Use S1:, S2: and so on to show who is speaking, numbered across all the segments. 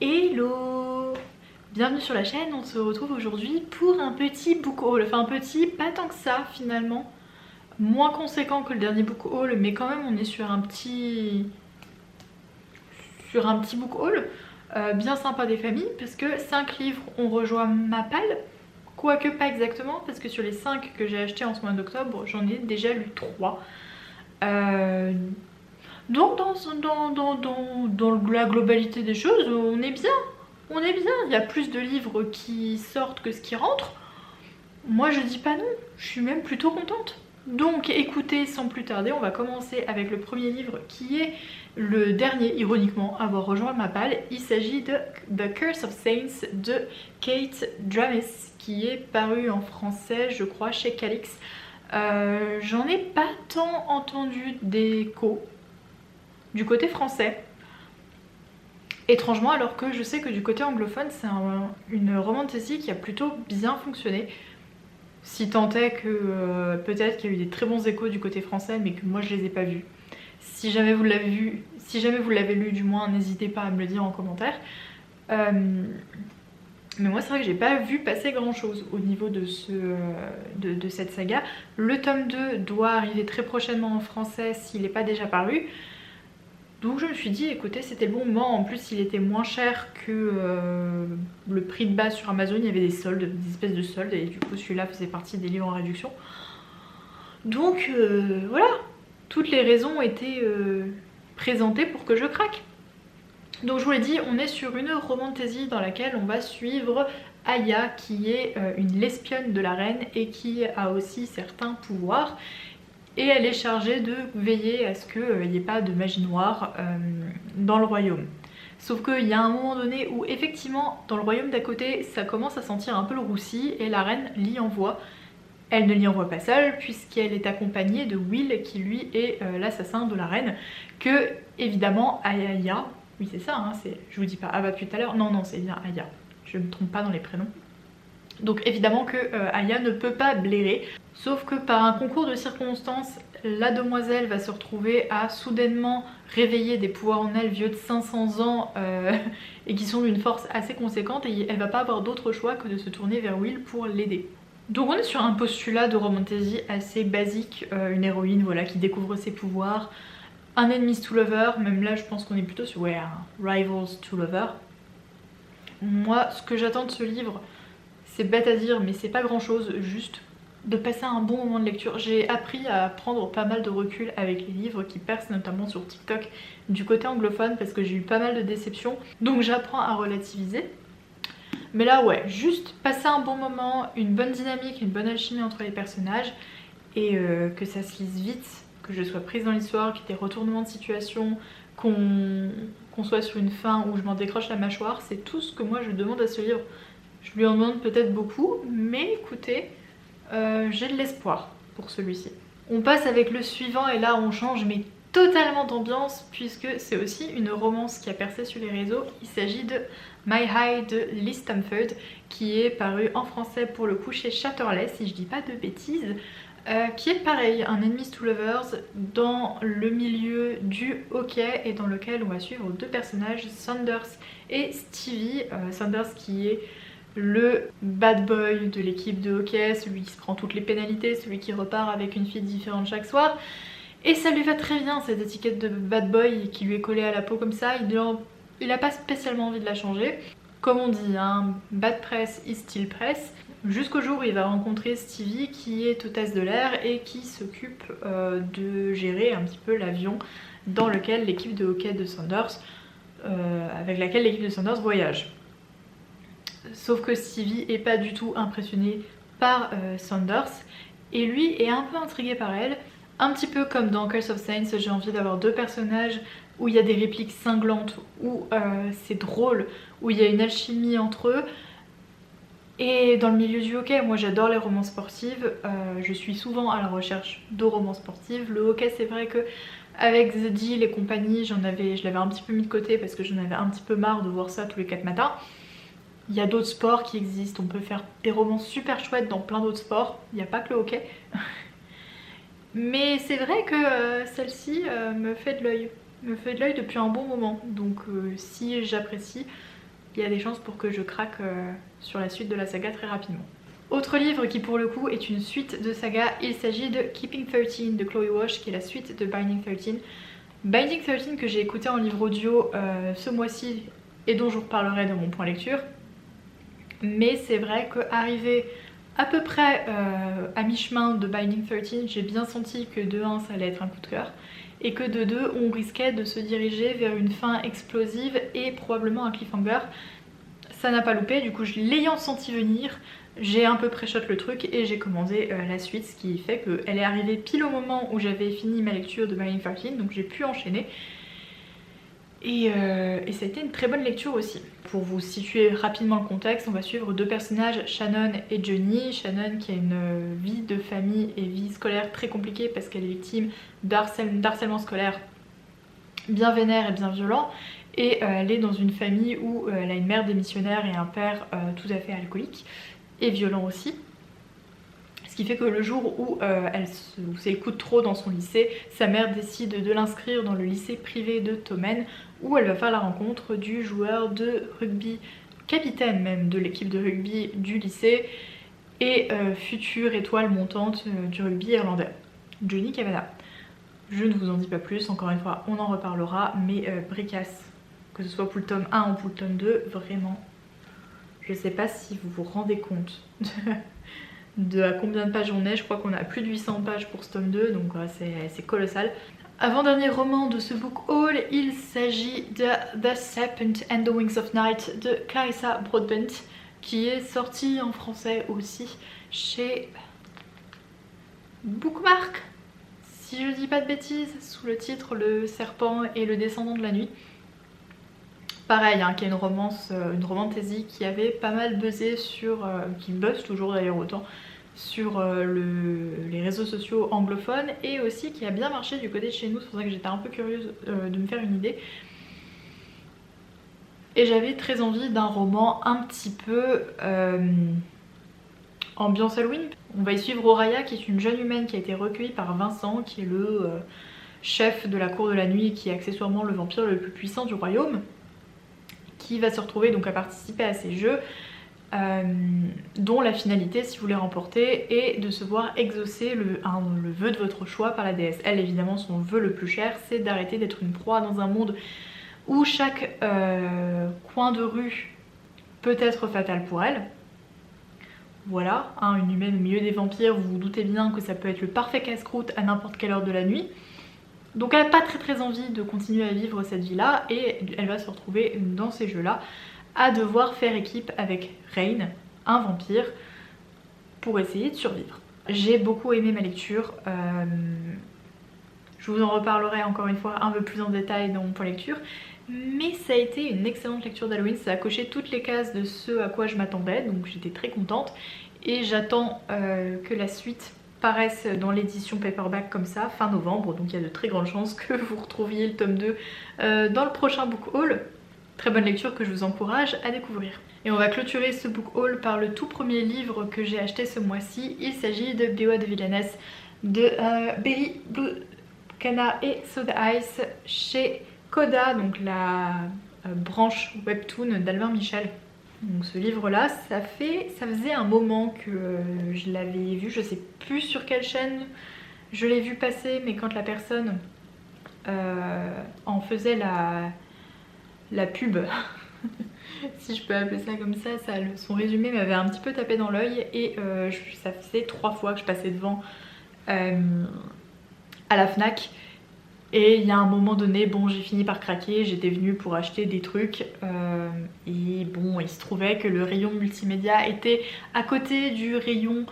S1: Hello! Bienvenue sur la chaîne, on se retrouve aujourd'hui pour un petit book haul. Enfin un petit, pas tant que ça finalement. Moins conséquent que le dernier book haul, mais quand même on est sur un petit book haul bien sympa des familles, parce que 5 livres ont rejoint ma palle. Quoique pas exactement, parce que sur les 5 que j'ai achetés en ce mois d'octobre, j'en ai déjà lu 3. Donc dans la globalité des choses, on est bien. On est bien, il y a plus de livres qui sortent que ce qui rentre. Moi je dis pas non, je suis même plutôt contente. Donc écoutez, sans plus tarder, on va commencer avec le premier livre qui est le dernier, ironiquement, à avoir rejoint ma palle. Il s'agit de The Curse of Saints de Kate Dramis, qui est paru en français, je crois, chez Calix. J'en ai pas tant entendu d'écho du côté français. Étrangement, alors que je sais que du côté anglophone, c'est une romantasy qui a plutôt bien fonctionné. Si tant est que peut-être qu'il y a eu des très bons échos du côté français, mais que moi je les ai pas vus. Si jamais vous l'avez vu, si jamais vous l'avez lu du moins, n'hésitez pas à me le dire en commentaire. Mais moi c'est vrai que j'ai pas vu passer grand chose au niveau de cette saga. Le tome 2 doit arriver très prochainement en français s'il n'est pas déjà paru. Donc je me suis dit, écoutez, c'était le bon moment. En plus, il était moins cher que le prix de base sur Amazon. Il y avait des soldes, des espèces de soldes. Et du coup, celui-là faisait partie des livres en réduction. Donc voilà, toutes les raisons étaient présentées pour que je craque. Donc je vous l'ai dit, on est sur une romantasy dans laquelle on va suivre Aya, qui est une l'espionne de la reine et qui a aussi certains pouvoirs. Et elle est chargée de veiller à ce qu'il n'y ait pas de magie noire dans le royaume. Sauf qu'il y a un moment donné où effectivement dans le royaume d'à côté ça commence à sentir un peu le roussi et la reine l'y envoie. Elle ne l'y envoie pas seule puisqu'elle est accompagnée de Will qui lui est l'assassin de la reine. Que évidemment Aya, oui c'est ça, hein, je vous dis pas Ava depuis tout à l'heure, non c'est bien Aya, je ne me trompe pas dans les prénoms. Donc évidemment que Aya ne peut pas blairer. Sauf que par un concours de circonstances, la demoiselle va se retrouver à soudainement réveiller des pouvoirs en elle vieux de 500 ans et qui sont d'une force assez conséquente, et elle va pas avoir d'autre choix que de se tourner vers Will pour l'aider. Donc on est sur un postulat de romantasy assez basique, une héroïne voilà, qui découvre ses pouvoirs, un enemies to lover, même là je pense qu'on est plutôt sur un rivals to lover. Moi ce que j'attends de ce livre, c'est bête à dire mais c'est pas grand chose, juste de passer un bon moment de lecture. J'ai appris à prendre pas mal de recul avec les livres qui percent notamment sur TikTok du côté anglophone parce que j'ai eu pas mal de déceptions, donc j'apprends à relativiser. Mais là ouais, juste passer un bon moment, une bonne dynamique, une bonne alchimie entre les personnages et que ça se lise vite, que je sois prise dans l'histoire, qu'il y ait des retournements de situation, qu'on soit sur une fin où je m'en décroche la mâchoire, c'est tout ce que moi je demande à ce livre. Je lui en demande peut-être beaucoup, mais écoutez, j'ai de l'espoir pour celui-ci. On passe avec le suivant et là on change mais totalement d'ambiance puisque c'est aussi une romance qui a percé sur les réseaux. Il s'agit de My High de Lee Stamford qui est paru en français pour le coup chez Chatterley si je dis pas de bêtises. Qui est pareil, un enemies to lovers dans le milieu du hockey et dans lequel on va suivre deux personnages, Sanders et Stevie. Sanders qui est le bad boy de l'équipe de hockey, celui qui se prend toutes les pénalités, celui qui repart avec une fille différente chaque soir. Et ça lui va très bien cette étiquette de bad boy qui lui est collée à la peau comme ça, il n'a pas spécialement envie de la changer. Comme on dit, hein, bad press is still press. Jusqu'au jour où il va rencontrer Stevie qui est hôtesse de l'air et qui s'occupe de gérer un petit peu l'avion dans lequel l'équipe de hockey de Sanders, avec laquelle l'équipe de Sanders voyage. Sauf que Stevie est pas du tout impressionné par Sanders et lui est un peu intrigué par elle. Un petit peu comme dans Curse of Saints, j'ai envie d'avoir deux personnages où il y a des répliques cinglantes, où c'est drôle, où il y a une alchimie entre eux. Et dans le milieu du hockey, moi j'adore les romans sportives, je suis souvent à la recherche de romans sportives. Le hockey, c'est vrai que avec The Deal et compagnie, je l'avais un petit peu mis de côté parce que j'en avais un petit peu marre de voir ça tous les 4 matins. Il y a d'autres sports qui existent, on peut faire des romans super chouettes dans plein d'autres sports, il n'y a pas que le hockey. Mais c'est vrai que celle-ci me fait de l'œil depuis un bon moment, donc si j'apprécie, il y a des chances pour que je craque sur la suite de la saga très rapidement. Autre livre qui pour le coup est une suite de saga, il s'agit de Keeping 13 de Chloe Walsh, qui est la suite de Binding 13. Binding 13 que j'ai écouté en livre audio ce mois-ci et dont je vous reparlerai dans mon point lecture. Mais c'est vrai qu'arrivé à peu près à mi-chemin de Binding 13, j'ai bien senti que de 1 ça allait être un coup de cœur et que de 2 on risquait de se diriger vers une fin explosive et probablement un cliffhanger. Ça n'a pas loupé, du coup l'ayant senti venir, j'ai un peu pré-shot le truc et j'ai commandé la suite, ce qui fait qu'elle est arrivée pile au moment où j'avais fini ma lecture de Binding 13, donc j'ai pu enchaîner. Et ça a été une très bonne lecture aussi. Pour vous situer rapidement le contexte, on va suivre 2 personnages, Shannon et Johnny. Shannon qui a une vie de famille et vie scolaire très compliquée parce qu'elle est victime d'harcèlement scolaire bien vénère et bien violent. Et elle est dans une famille où elle a une mère démissionnaire et un père tout à fait alcoolique et violent aussi. Ce qui fait que le jour où c'est le coup de trop dans son lycée, sa mère décide de l'inscrire dans le lycée privé de Tommen, où elle va faire la rencontre du joueur de rugby, capitaine même de l'équipe de rugby du lycée, et future étoile montante du rugby irlandais, Johnny Kavanagh. Je ne vous en dis pas plus, encore une fois on en reparlera, mais bricasse, que ce soit pour le tome 1 ou pour le tome 2, vraiment, je sais pas si vous vous rendez compte de à combien de pages on est. Je crois qu'on a plus de 800 pages pour ce tome 2, donc c'est colossal. Avant-dernier roman de ce book haul, il s'agit de The Serpent and the Wings of Night de Clarissa Broadbent, qui est sorti en français aussi chez Bookmark, si je dis pas de bêtises, sous le titre Le Serpent et le Descendant de la Nuit. Pareil, hein, qui est une romantasy qui avait pas mal buzzé sur, qui buzz toujours d'ailleurs autant, sur les réseaux sociaux anglophones, et aussi qui a bien marché du côté de chez nous. C'est pour ça que j'étais un peu curieuse de me faire une idée. Et j'avais très envie d'un roman un petit peu ambiance Halloween. On va y suivre Oraya, qui est une jeune humaine qui a été recueillie par Vincent, qui est le chef de la cour de la nuit et qui est accessoirement le vampire le plus puissant du royaume, qui va se retrouver donc à participer à ces jeux, dont la finalité, si vous les remportez, est de se voir exaucer le vœu de votre choix par la déesse. Elle, évidemment, son vœu le plus cher, c'est d'arrêter d'être une proie dans un monde où chaque coin de rue peut être fatal pour elle. Voilà, hein, une humaine au milieu des vampires, vous vous doutez bien que ça peut être le parfait casse-croûte à n'importe quelle heure de la nuit. Donc elle n'a pas très envie de continuer à vivre cette vie là, et elle va se retrouver dans ces jeux là à devoir faire équipe avec Rain, un vampire, pour essayer de survivre. J'ai beaucoup aimé ma lecture, je vous en reparlerai encore une fois un peu plus en détail dans mon point lecture, mais ça a été une excellente lecture d'Halloween. Ça a coché toutes les cases de ce à quoi je m'attendais, donc j'étais très contente, et j'attends que la suite paraissent dans l'édition paperback comme ça fin novembre, donc il y a de très grandes chances que vous retrouviez le tome 2 dans le prochain book haul. Très bonne lecture que je vous encourage à découvrir. Et on va clôturer ce book haul par le tout premier livre que j'ai acheté ce mois-ci. Il s'agit de Bewa de Villanes de Berry Blue Cana et Soda Ice chez Coda, donc la branche webtoon d'Albin Michel. Donc ce livre là, ça faisait un moment que je l'avais vu, je sais plus sur quelle chaîne je l'ai vu passer, mais quand la personne en faisait la pub, si je peux appeler ça comme ça, son résumé m'avait un petit peu tapé dans l'œil, et ça faisait 3 fois que je passais devant à la Fnac. Et il y a un moment donné, bon, j'ai fini par craquer, j'étais venue pour acheter des trucs, et bon, il se trouvait que le rayon multimédia était à côté du rayon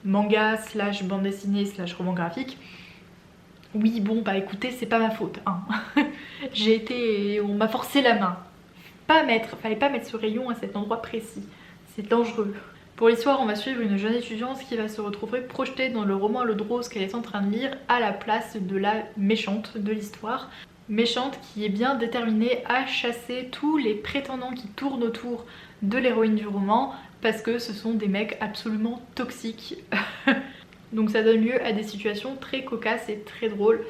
S1: manga / bande dessinée / roman graphique. Oui, bon, bah écoutez, c'est pas ma faute, hein. On m'a forcé la main. Fallait pas mettre ce rayon à cet endroit précis, c'est dangereux. Pour l'histoire, on va suivre une jeune étudiante qui va se retrouver projetée dans le roman à l'eau de rose qu'elle est en train de lire à la place de la méchante de l'histoire. Méchante qui est bien déterminée à chasser tous les prétendants qui tournent autour de l'héroïne du roman, parce que ce sont des mecs absolument toxiques. Donc ça donne lieu à des situations très cocasses et très drôles.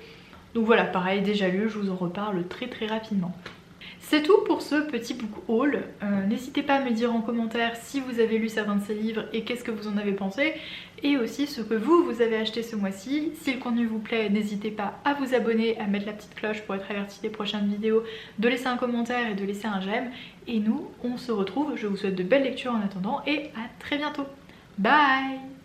S1: Donc voilà, pareil, déjà lu, je vous en reparle très rapidement. C'est tout pour ce petit book haul. N'hésitez pas à me dire en commentaire si vous avez lu certains de ces livres et qu'est-ce que vous en avez pensé, et aussi ce que vous avez acheté ce mois-ci. Si le contenu vous plaît, n'hésitez pas à vous abonner, à mettre la petite cloche pour être averti des prochaines vidéos, de laisser un commentaire et de laisser un j'aime. Et nous, on se retrouve, je vous souhaite de belles lectures en attendant et à très bientôt. Bye!